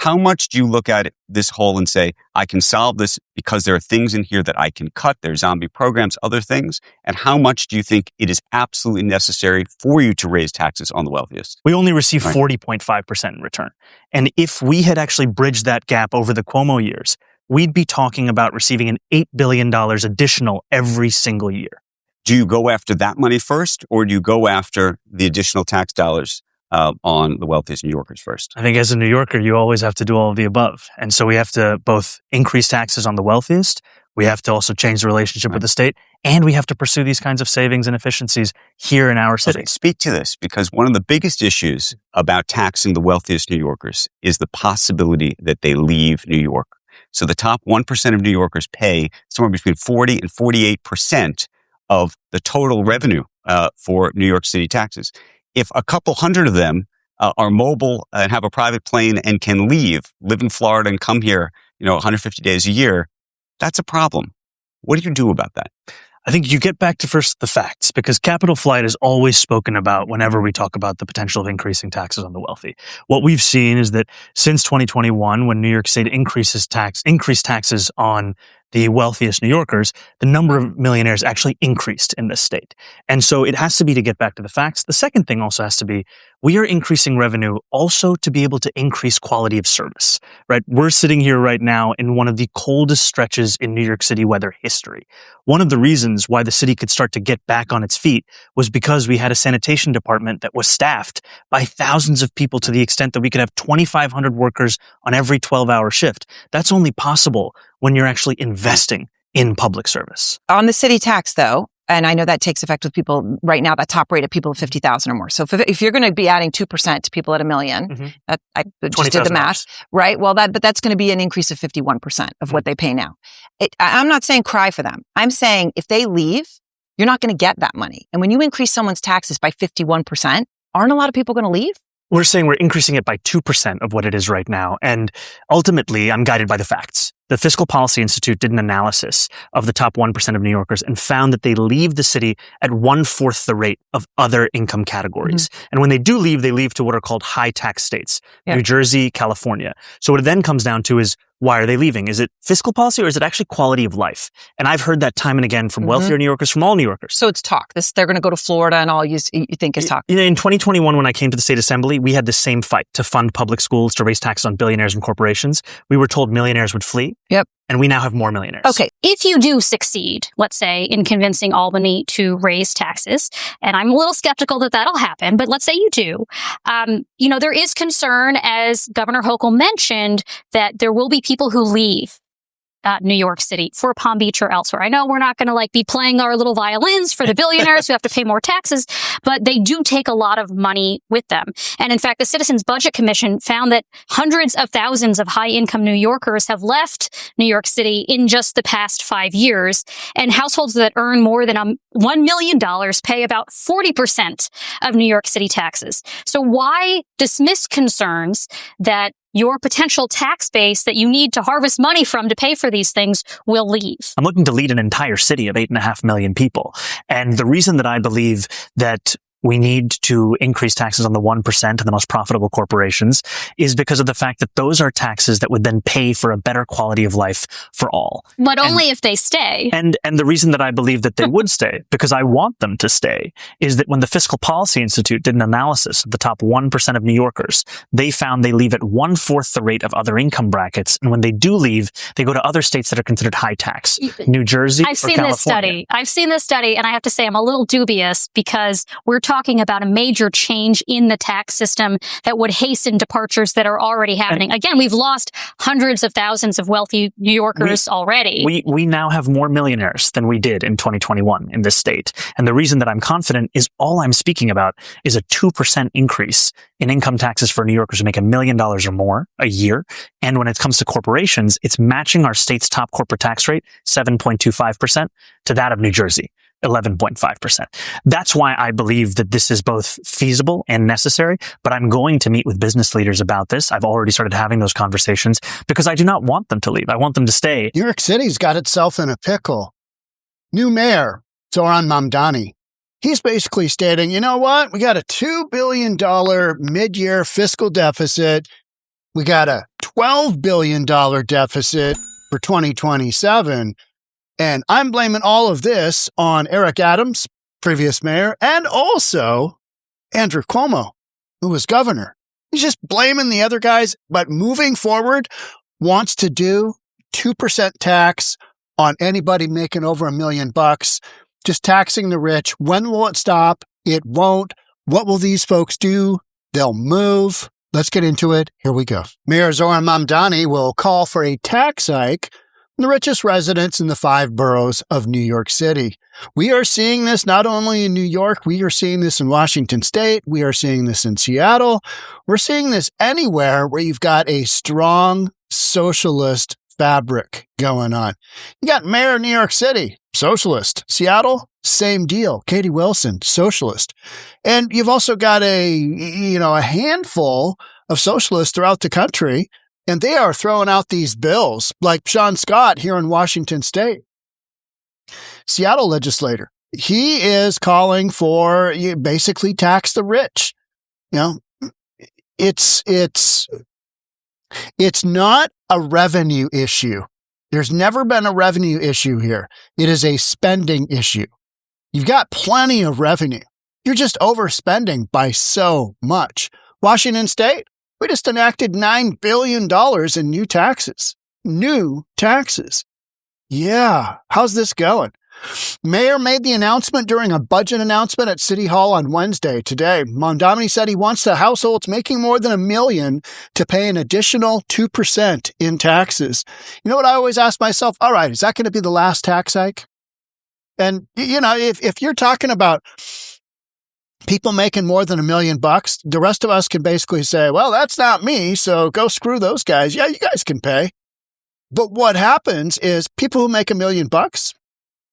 How much do you look at this whole and say, I can solve this because there are things in here that I can cut, there's zombie programs, other things? And how much do you think it is absolutely necessary for you to raise taxes on the wealthiest? We only receive 40.5% in return. And if we had actually bridged that gap over the Cuomo years, we'd be talking about receiving an $8 billion additional every single year. Do you go after that money first, or do you go after the additional tax dollars on the wealthiest New Yorkers first? I think as a New Yorker, you always have to do all of the above. And so we have to both increase taxes on the wealthiest, we have to also change the relationship with the state, and we have to pursue these kinds of savings and efficiencies here in our city. Okay, speak to this, because one of the biggest issues about taxing the wealthiest New Yorkers is the possibility that they leave New York. So the top 1% of New Yorkers pay somewhere between 40 and 48% of the total revenue for New York City taxes. If a couple hundred of them are mobile and have a private plane and can live in Florida and come here, 150 days a year, that's a problem. What do you do about that? I think you get back to first the facts, because capital flight is always spoken about whenever we talk about the potential of increasing taxes on the wealthy. What we've seen is that since 2021, when New York State increased taxes on the wealthiest New Yorkers, the number of millionaires actually increased in this state. And so it has to be to get back to the facts. The second thing also has to be, we are increasing revenue also to be able to increase quality of service, right? We're sitting here right now in one of the coldest stretches in New York City weather history. One of the reasons why the city could start to get back on its feet was because we had a sanitation department that was staffed by thousands of people to the extent that we could have 2,500 workers on every 12-hour shift. That's only possible when you're actually investing in public service. On the city tax, though, and I know that takes effect with people right now, that top rate of people of 50,000 or more. So if you're going to be adding 2% to people at $1 million, I just did the math, right? Well, but that's going to be an increase of 51% of what they pay now. I'm not saying cry for them. I'm saying if they leave, you're not going to get that money. And when you increase someone's taxes by 51%, aren't a lot of people going to leave? We're saying we're increasing it by 2% of what it is right now. And ultimately, I'm guided by the facts. The Fiscal Policy Institute did an analysis of the top 1% of New Yorkers and found that they leave the city at 1/4 the rate of other income categories. And when they do leave, they leave to what are called high tax states, New Jersey, California. So what it then comes down to is, why are they leaving? Is it fiscal policy or is it actually quality of life? And I've heard that time and again from wealthier New Yorkers, from all New Yorkers. So it's talk. They're going to go to Florida and all you think is talk. In 2021, when I came to the state assembly, we had the same fight to fund public schools, to raise taxes on billionaires and corporations. We were told millionaires would flee. Yep. And we now have more millionaires. Okay. If you do succeed, let's say, in convincing Albany to raise taxes, and I'm a little skeptical that that'll happen, but let's say you do, there is concern, as Governor Hochul mentioned, that there will be people who leave New York City for Palm Beach or elsewhere. I know we're not going to be playing our little violins for the billionaires who have to pay more taxes, but they do take a lot of money with them. And in fact, the Citizens Budget Commission found that hundreds of thousands of high-income New Yorkers have left New York City in just the past 5 years. And households that earn more than $1 million pay about 40% of New York City taxes. So why dismiss concerns that your potential tax base that you need to harvest money from to pay for these things will leave? I'm looking to lead an entire city of 8.5 million people. And the reason that I believe that we need to increase taxes on the 1% and the most profitable corporations is because of the fact that those are taxes that would then pay for a better quality of life for all. But only if they stay. And the reason that I believe that they would stay, because I want them to stay, is that when the Fiscal Policy Institute did an analysis of the top 1% of New Yorkers, they found they leave at 1/4 the rate of other income brackets. And when they do leave, they go to other states that are considered high tax. New Jersey or California. I've seen this study, and I have to say I'm a little dubious because we're talking about a major change in the tax system that would hasten departures that are already happening. Again, we've lost hundreds of thousands of wealthy New Yorkers already. We now have more millionaires than we did in 2021 in this state. And the reason that I'm confident is all I'm speaking about is a 2% increase in income taxes for New Yorkers who make $1 million or more a year. And when it comes to corporations, it's matching our state's top corporate tax rate, 7.25%, to that of New Jersey, 11.5%. That's why I believe that this is both feasible and necessary, but I'm going to meet with business leaders about this. I've already started having those conversations because I do not want them to leave. I want them to stay. New York City's got itself in a pickle. New mayor, Zohran Mamdani. He's basically stating, you know what? We got a $2 billion mid-year fiscal deficit. We got a $12 billion deficit for 2027. And I'm blaming all of this on Eric Adams, previous mayor, and also Andrew Cuomo, who was governor. He's just blaming the other guys, but moving forward wants to do 2% tax on anybody making over $1 million, just taxing the rich. When will it stop? It won't. What will these folks do? They'll move. Let's get into it. Here we go. Mayor Zoran Mamdani will call for a tax hike on the richest residents in the 5 boroughs of New York City. We are seeing this not only in New York, we are seeing this in Washington State, we are seeing this in Seattle. We're seeing this anywhere where you've got a strong socialist fabric going on. You got Mayor of New York City, socialist. Seattle, same deal. Katie Wilson, socialist. And you've also got a handful of socialists throughout the country, and they are throwing out these bills like Sean Scott here in Washington State. Seattle legislator. He is calling for basically tax the rich. It's not a revenue issue. There's never been a revenue issue here. It is a spending issue. You've got plenty of revenue. You're just overspending by so much. Washington State, we just enacted $9 billion in new taxes. New taxes. Yeah. How's this going? Mayor made the announcement during a budget announcement at City Hall on Wednesday. Today, Mamdani said he wants the households making more than $1 million to pay an additional 2% in taxes. You know what I always ask myself? All right, is that going to be the last tax hike? And, if you're talking about people making more than $1 million, the rest of us can basically say, well, that's not me, so go screw those guys. Yeah, you guys can pay. But what happens is people who make $1 million,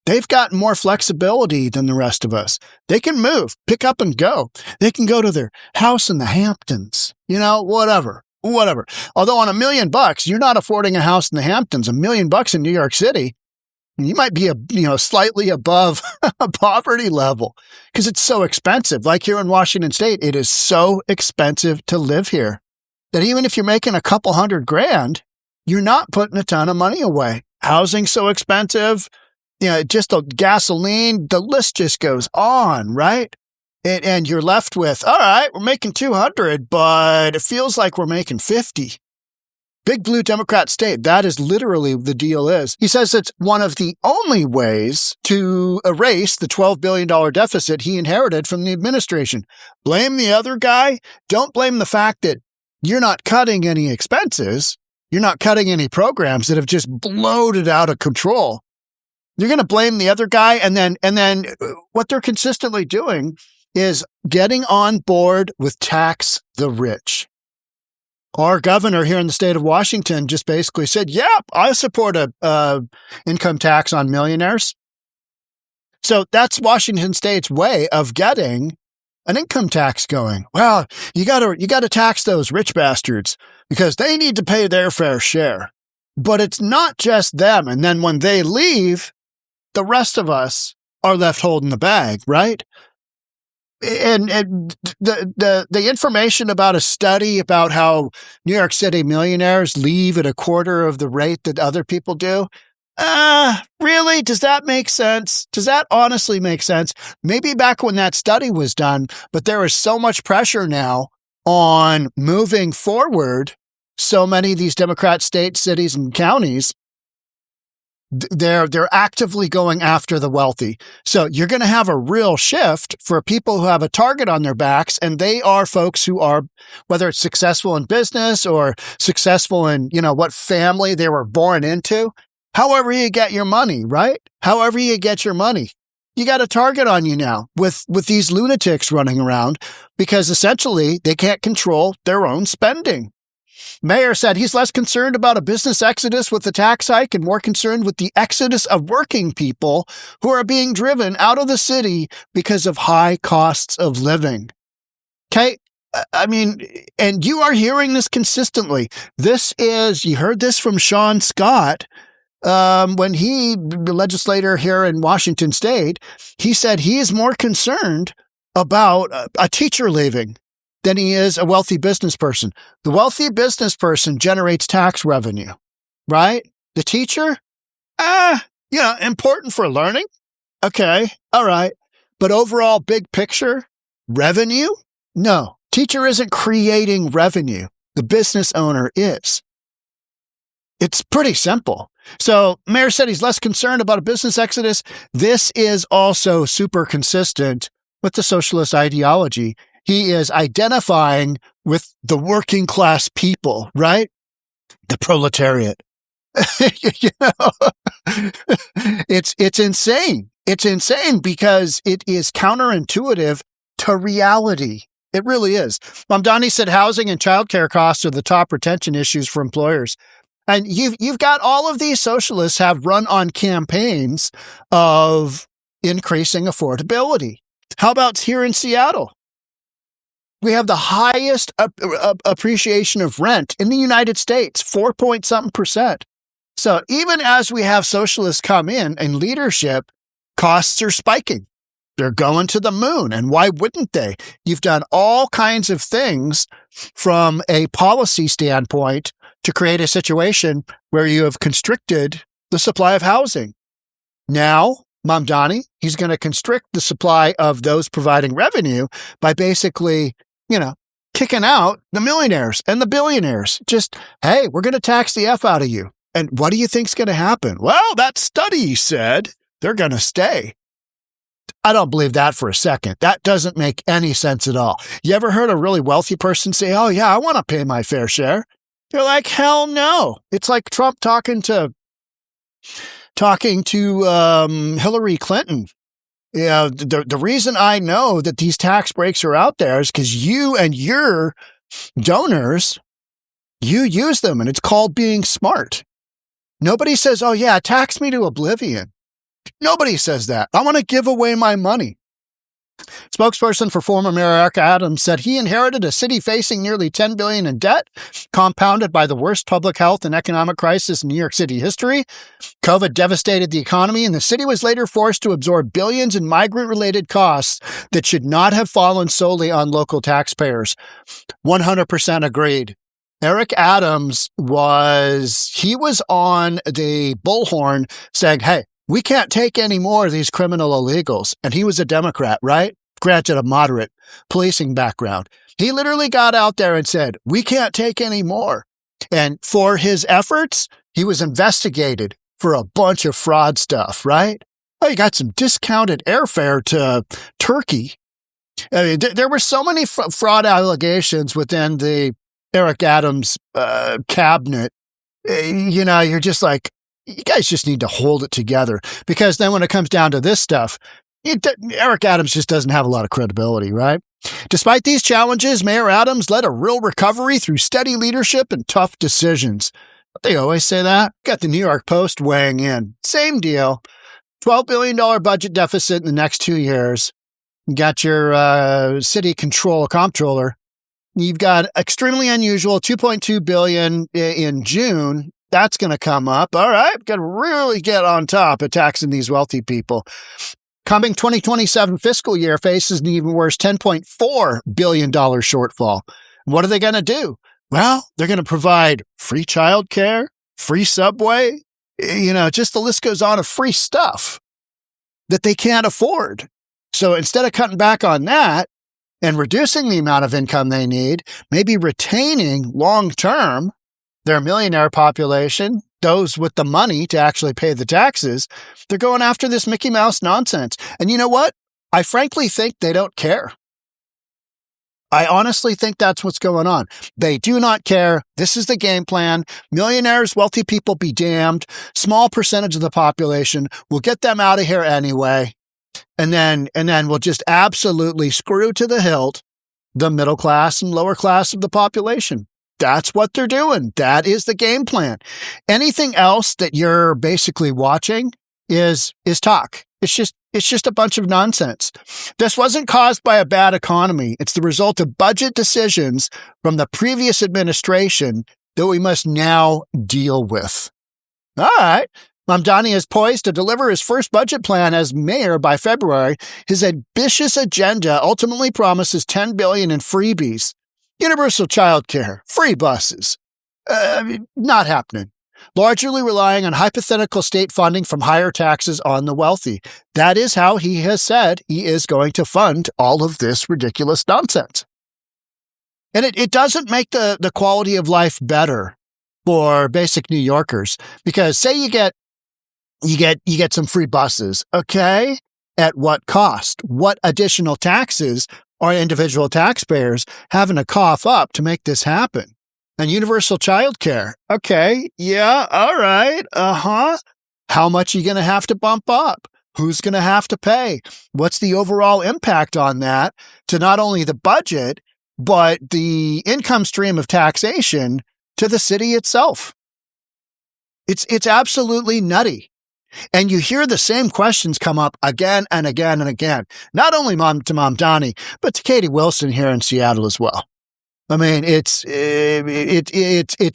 they've got more flexibility than the rest of us. They can move, pick up and go. They can go to their house in the Hamptons, whatever. Although on $1 million, you're not affording a house in the Hamptons. $1 million in New York City, you might be slightly above poverty level because it's so expensive. Like here in Washington State, it is so expensive to live here that even if you're making a couple $100,000, you're not putting a ton of money away. Housing's so expensive. Just the gasoline, the list just goes on, right? And you're left with, all right, we're making 200, but it feels like we're making 50. Big blue Democrat state. That is literally the deal is. He says it's one of the only ways to erase the $12 billion deficit he inherited from the administration. Blame the other guy. Don't blame the fact that you're not cutting any expenses. You're not cutting any programs that have just bloated out of control. You're going to blame the other guy, and then what they're consistently doing is getting on board with tax the rich. Our governor here in the state of Washington just basically said, yeah, I support a income tax on millionaires. So that's Washington State's way of getting an income tax going. Well, you got to tax those rich bastards because they need to pay their fair share. But it's not just them. And then when they leave, the rest of us are left holding the bag, right? And the information about a study about how New York City millionaires leave at a quarter of the rate that other people do, really? Does that make sense? Does that honestly make sense? Maybe back when that study was done, but there is so much pressure now on moving forward. So many of these Democrat states, cities, and counties, they're actively going after the wealthy. So you're going to have a real shift for people who have a target on their backs, and they are folks who are, whether it's successful in business or successful in, what family they were born into. However you get your money, right? However you get your money. You got a target on you now with these lunatics running around because essentially they can't control their own spending. Mayor said he's less concerned about a business exodus with the tax hike and more concerned with the exodus of working people who are being driven out of the city because of high costs of living. Okay? And you are hearing this consistently. You heard this from Sean Scott when the legislator here in Washington State, he said he is more concerned about a teacher leaving than he is a wealthy business person. The wealthy business person generates tax revenue, right? The teacher, important for learning. Okay, all right. But overall, big picture, revenue? No, teacher isn't creating revenue. The business owner is. It's pretty simple. So Mayor said he's less concerned about a business exodus. This is also super consistent with the socialist ideology. He is identifying with the working class people, right? The proletariat. It's insane. It's insane because it is counterintuitive to reality. It really is. Mamdani said housing and childcare costs are the top retention issues for employers. And you've got all of these socialists have run on campaigns of increasing affordability. How about here in Seattle? We have the highest appreciation of rent in the United States, 4-point-something%. So even as we have socialists come in leadership, costs are spiking. They're going to the moon. And why wouldn't they? You've done all kinds of things from a policy standpoint to create a situation where you have constricted the supply of housing. Now, Mamdani, he's going to constrict the supply of those providing revenue by basically, kicking out the millionaires and the billionaires. Just, hey, we're going to tax the F out of you. And what do you think's going to happen? Well, that study said they're going to stay. I don't believe that for a second. That doesn't make any sense at all. You ever heard a really wealthy person say, oh, yeah, I want to pay my fair share? You're like, hell no. It's like Trump talking to Hillary Clinton. Yeah, the reason I know that these tax breaks are out there is because you and your donors, you use them, and it's called being smart. Nobody says, oh, yeah, tax me to oblivion. Nobody says that. I want to give away my money. Spokesperson for former Mayor Eric Adams said he inherited a city facing nearly $10 billion in debt, compounded by the worst public health and economic crisis in New York City history. COVID devastated the economy, and the city was later forced to absorb billions in migrant-related costs that should not have fallen solely on local taxpayers. 100% agreed. Eric Adams was on the bullhorn saying, hey, we can't take any more of these criminal illegals. And he was a Democrat, right? Granted, a moderate policing background. He literally got out there and said, we can't take any more. And for his efforts, he was investigated for a bunch of fraud stuff, right? Oh, you got some discounted airfare to Turkey. I mean, there were so many fraud allegations within the Eric Adams cabinet. You're just like, you guys just need to hold it together, because then when it comes down to this stuff, Eric Adams just doesn't have a lot of credibility, right? Despite these challenges, Mayor Adams led a real recovery through steady leadership and tough decisions. They always say that. Got the New York Post weighing in. Same deal. $12 billion budget deficit in the next 2 years. You got your city comptroller. You've got extremely unusual $2.2 billion in June. That's going to come up. All right, got to really get on top of taxing these wealthy people. Coming 2027 fiscal year faces an even worse $10.4 billion shortfall. What are they going to do? Well, they're going to provide free childcare, free subway, just the list goes on of free stuff that they can't afford. So instead of cutting back on that and reducing the amount of income they need, maybe retaining long-term their millionaire population, those with the money to actually pay the taxes, they're going after this Mickey Mouse nonsense. And you know what? I frankly think they don't care. I honestly think that's what's going on. They do not care. This is the game plan. Millionaires, wealthy people be damned. Small percentage of the population. We'll get them out of here anyway. And then we'll just absolutely screw to the hilt the middle class and lower class of the population. That's what they're doing. That is the game plan. Anything else that you're basically watching is talk. It's just a bunch of nonsense. This wasn't caused by a bad economy. It's the result of budget decisions from the previous administration that we must now deal with. All right. Mamdani is poised to deliver his first budget plan as mayor by February. His ambitious agenda ultimately promises $10 billion in freebies, universal childcare, free buses. Not happening. Largely relying on hypothetical state funding from higher taxes on the wealthy. That is how he has said he is going to fund all of this ridiculous nonsense. And it doesn't make the quality of life better for basic New Yorkers, because say you get some free buses. Okay. At what cost? What additional taxes are individual taxpayers having to cough up to make this happen? And universal childcare. Okay. Yeah. All right. How much are you going to have to bump up? Who's going to have to pay? What's the overall impact on that to not only the budget, but the income stream of taxation to the city itself? It's absolutely nutty. And you hear the same questions come up again and again and again, not only to Mamdani, but to Katie Wilson here in Seattle as well. I mean, it's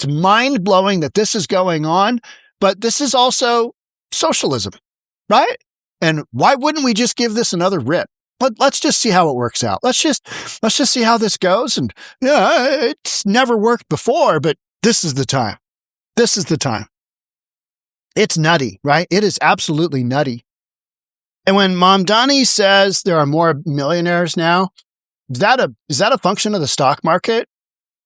mind-blowing that this is going on, but this is also socialism, right? And why wouldn't we just give this another rip? Let's just see how it works out. Let's just see how this goes. And yeah, it's never worked before, but this is the time. This is the time. It's nutty, right? It is absolutely nutty. And when Mamdani says there are more millionaires now, is that a function of the stock market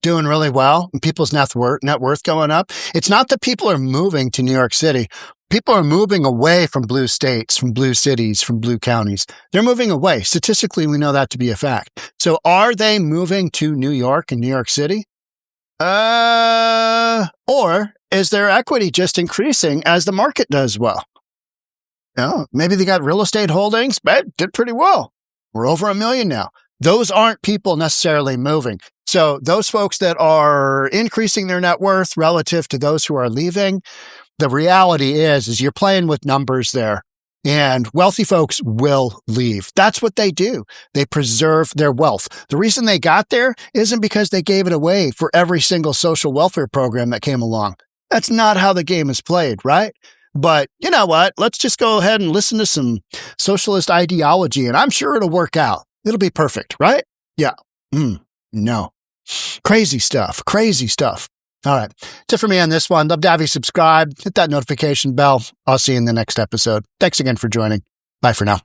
doing really well and people's net worth going up? It's not that people are moving to New York City. People are moving away from blue states, from blue cities, from blue counties. They're moving away. Statistically, we know that to be a fact. So are they moving to New York and New York City? Or is their equity just increasing as the market does well? Maybe they got real estate holdings, but did pretty well. We're over 1 million now. Those aren't people necessarily moving. So those folks that are increasing their net worth relative to those who are leaving, the reality is you're playing with numbers there. And wealthy folks will leave. That's what they do. They preserve their wealth. The reason they got there isn't because they gave it away for every single social welfare program that came along. That's not how the game is played, right? But you know what? Let's just go ahead and listen to some socialist ideology, and I'm sure it'll work out. It'll be perfect, right? Yeah. No. Crazy stuff. Crazy stuff. All right. That's it for me on this one. Love to have you subscribe. Hit that notification bell. I'll see you in the next episode. Thanks again for joining. Bye for now.